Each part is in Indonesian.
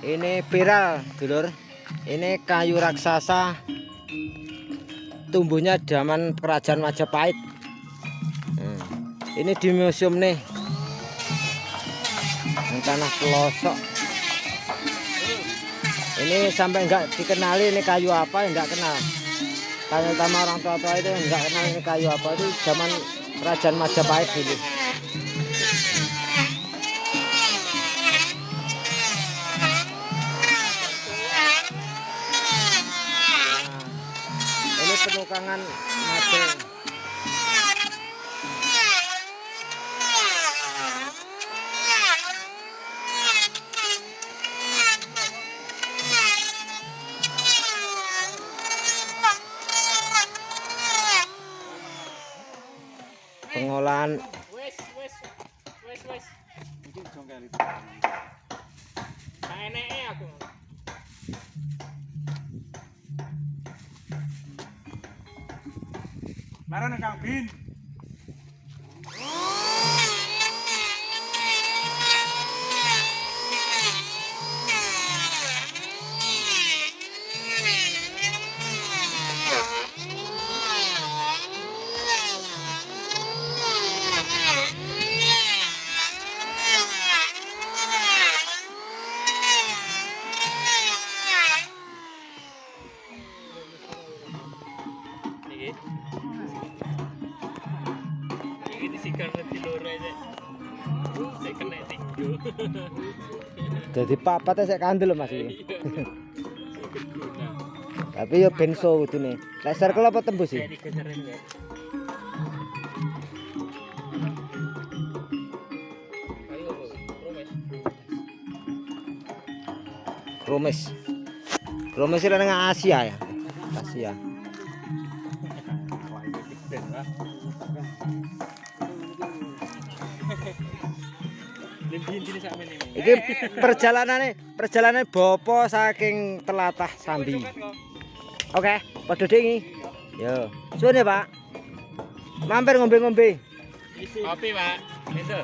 Ini viral, dulur. Ini kayu raksasa. Tumbuhnya zaman kerajaan Majapahit. Ini di museum nih. Yang tanah pelosok. Ini sampai enggak dikenali ini kayu apa, enggak kenal. Tanya sama orang tua-tua itu enggak kenal ini kayu apa, itu zaman kerajaan Majapahit dulu. Ini penukangan made. Pengolahan Marane Kang Bin. jadi papat saya kandel Mas iki. Tapi ya benso itu nih. Laser kalau apa tembus sih? Kromes. Kromes itu nang Asia ya. Asia. Iki perjalanan bopo saking telatah Sambi. Oke, padha dingi. Yo, suwun ya, Pak. Mampir ngombe-ngombe. Kopi, Pak. Itu.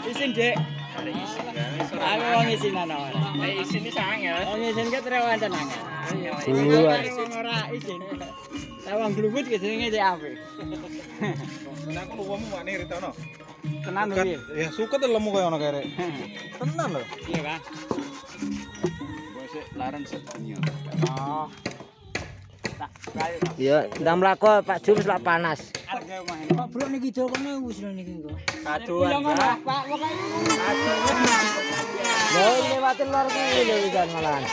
Isin, Dek. Aku wong isin ana ora. Isin iki sangel. Wong isin ki trewan tenan. Buar. Wong ora isin. Lawang glubut ki jenenge Cek Apik. Aku lu ngomong mak nih Ritono. Tenan lho piye? Ya suka tuh lemu kayak ono kere. Tenan lho. Iya, Pak. Bosek larang sedunia. Oh. Tak kayu. Ya, ndang mlaku Pak Jum lak panas. Harga omah ini. Pak Bro niki do kono wis niki kok. Kaduan, Pak. Pak, pokoke Yo, lewatin luar kene lho jan malahan.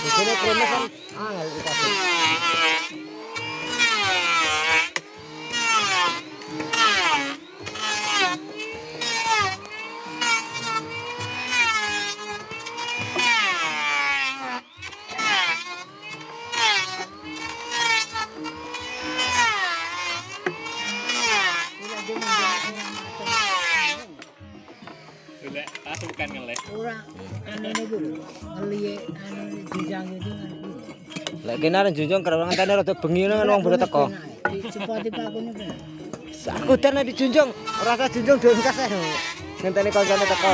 Di sini kromes kan angel dikasih. Golek pasukan ngeleh. Ora anu niku lho. Ngeliye anu jenjang itu kan. Lek kene arep junjung kerewangan tane rada bengi ngono wong bodo teko. Cepati Pak kono kan. Aku dan dijunjung, ora usah junjung dongkas ae. Ngenteni kancane teko.